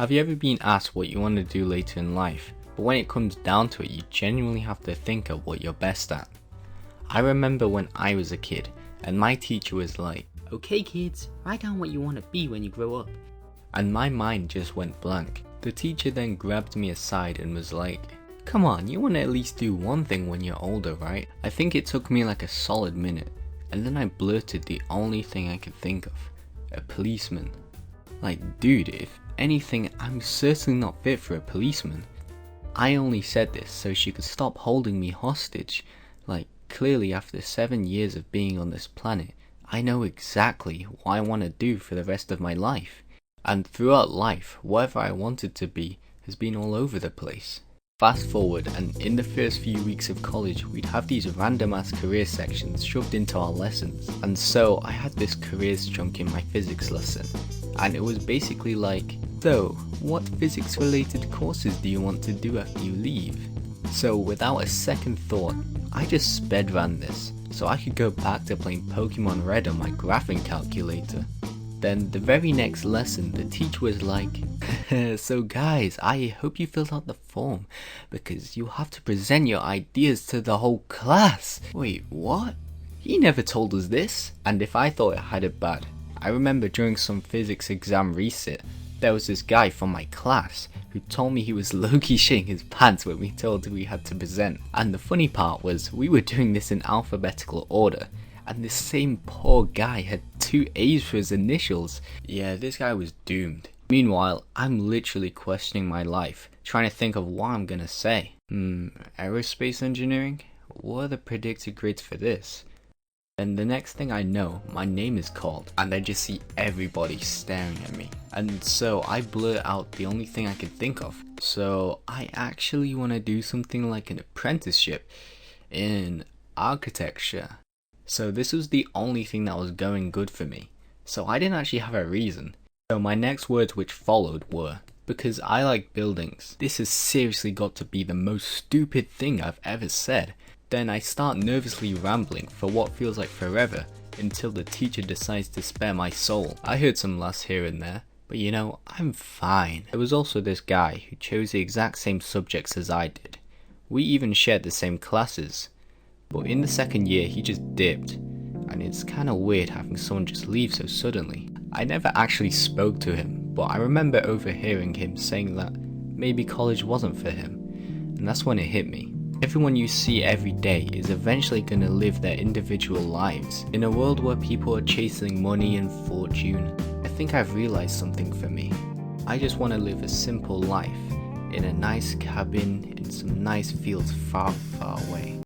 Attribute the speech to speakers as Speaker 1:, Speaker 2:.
Speaker 1: Have you ever been asked what you want to do later in life, but when it comes down to it, you genuinely have to think of what you're best at? I remember when I was a kid, and my teacher was like,
Speaker 2: "Okay kids, write down what you want to be when you grow up."
Speaker 1: and my mind just went blank. The teacher then grabbed me aside and was like, "Come on, you want to at least do one thing when you're older, right?" I think it took me like a solid minute, and then I blurted the only thing I could think of: a policeman. Like, dude, if anything, I'm certainly not fit for a policeman. I only said this so she could stop holding me hostage. Like, clearly after 7 years of being on this planet, I know exactly what I want to do for the rest of my life. And throughout life, whatever I wanted to be has been all over the place. Fast forward, and in the first few weeks of college, we'd have these random ass career sections shoved into our lessons. And so I had this careers chunk in my physics lesson, and it was basically like, so what physics related courses do you want to do after you leave? So without a second thought, I just sped ran this so I could go back to playing Pokemon Red on my graphing calculator. Then the very next lesson, the teacher was like, "So guys, I hope you filled out the form because you have to present your ideas to the whole class." Wait, what? He never told us this. And if I thought I had it bad, I remember during some physics exam resit, there was this guy from my class who told me he was low-key shitting his pants when we told we had to present. And the funny part was, we were doing this in alphabetical order, and this same poor guy had 2 A's for his initials. Yeah, this guy was doomed. Meanwhile, I'm literally questioning my life, trying to think of what I'm gonna say. Aerospace engineering? What are the predicted grades for this? And the next thing I know, my name is called, and I just see everybody staring at me. And so I blurt out the only thing I could think of. So I actually want to do something like an apprenticeship in architecture. So this was the only thing that was going good for me. So I didn't actually have a reason. So my next words which followed were, "Because I like buildings." This has seriously got to be the most stupid thing I've ever said. Then I start nervously rambling for what feels like forever until the teacher decides to spare my soul. I heard some laughs here and there, but you know, I'm fine. There was also this guy who chose the exact same subjects as I did. We even shared the same classes. But in the second year he just dipped, and it's kinda weird having someone just leave so suddenly. I never actually spoke to him, but I remember overhearing him saying that maybe college wasn't for him, and that's when it hit me. Everyone you see every day is eventually gonna live their individual lives. In a world where people are chasing money and fortune, I think I've realized something for me. I just want to live a simple life, in a nice cabin, in some nice fields far, far away.